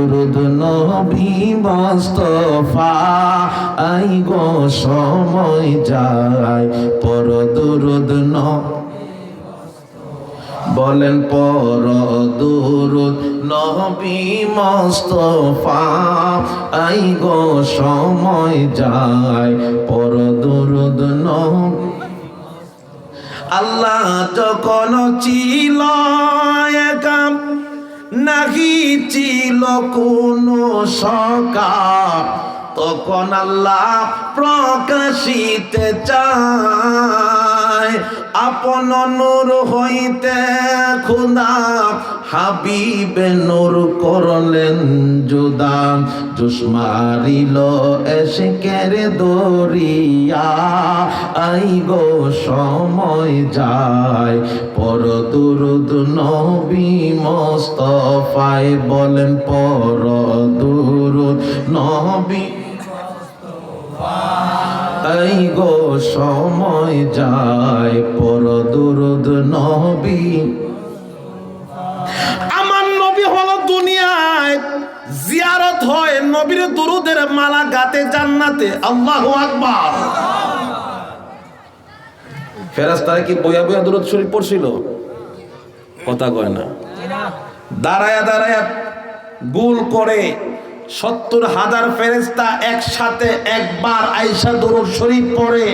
দুরুদ নবী Mustafa I go সময় যায় পর দুরুদ বলেন পর দুরুদ নবী মুস্তাফা আই গো সময় যায় পর দুরুদ নবী। আল্লাহ যখন ছিল একা নাহি ছিল কোনো সকা তখন আল্লাহ প্রকাশিতে চায় আপন নূর হইতে খুদা হাবিবে নূর করলেন জুদা জুস মারিল এশকের দরিয়া আই গো সময় যায় পর দুরুদ নবী মুস্তাফায় বলেন পর দুরুদ নবী আই গো সময় যায় পর দুরুদ নবী। আমার নবী হলো দুনিয়ায় জিয়ারত হয় নবীর দুরুদের মালা গাতে জান্নাতে। আল্লাহু আকবার। ফেরেশতারা কি বইয়া বইয়া দুরুদ শরীফ পড়ছিল? কথা কয় না। দাঁড়ায়া দাঁড়ায়া গোল করে ৭০,০০০ ফেরেশতা একসাথে একবার আয়েশা দুরূদ শরীফ পড়ে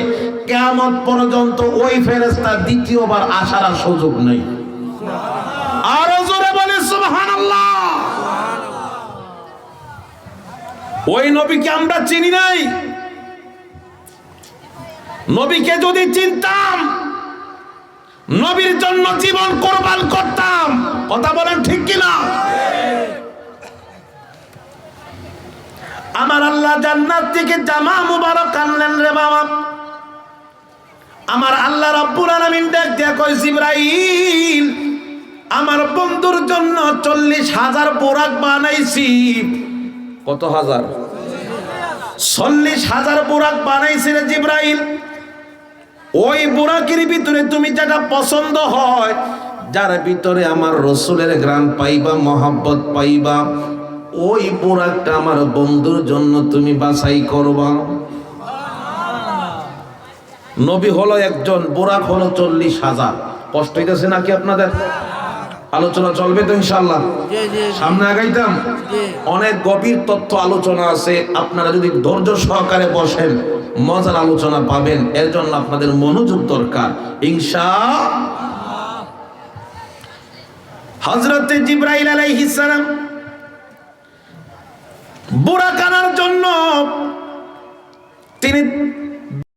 কিয়ামত পর্যন্ত ওই ফেরেশতা দ্বিতীয়বার আসার আর সুযোগ নেই। আরো জোরে বলে সুবহানাল্লাহ। ওই নবীকে আমরা চিনি নাই। নবীকে যদি চিনতাম নবীর জন্য জীবন কোরবান করতাম। কথা বলেন ঠিক কিনা? আমার আল্লাহ জান্নাত থেকে জামা মুবারক আনলেন রে বাবা। আমার আল্লাহ রাব্বুল আলামিন ডাক দিয়া কই জিবরাইল আমার বন্ধুর জন্য ৪০,০০০ বোরাক বানাইছি। কত হাজার? ৪০,০০০ বোরাক বানাইছি রে জিবরাইল। ওই বোরাকের ভিতরে তুমি যেটা পছন্দ হয় যার ভিতরে আমার রাসূলের ঘ্রাণ পাইবা মহব্বত পাইবা ওই বোরাকটা আমার বন্ধুর জন্য তুমি বাছাই করবা। নবী হলো একজন, বোরাক হলো ৪০,০০০। কষ্ট হইতেছে নাকি আপনাদের? আলোচনা চলবে তো ইনশাআল্লাহ? সামনে আগাইতাম। অনেক গভীর তথ্য আলোচনা আছে, আপনারা যদি ধৈর্য সহকারে বসেন মজার আলোচনা পাবেন। এর জন্য আপনাদের মনোযোগ দরকার ইনশাআল্লাহ। হযরতে জিবরাইল আলাইহিস সালাম বোরাক আনার জন্য তিনি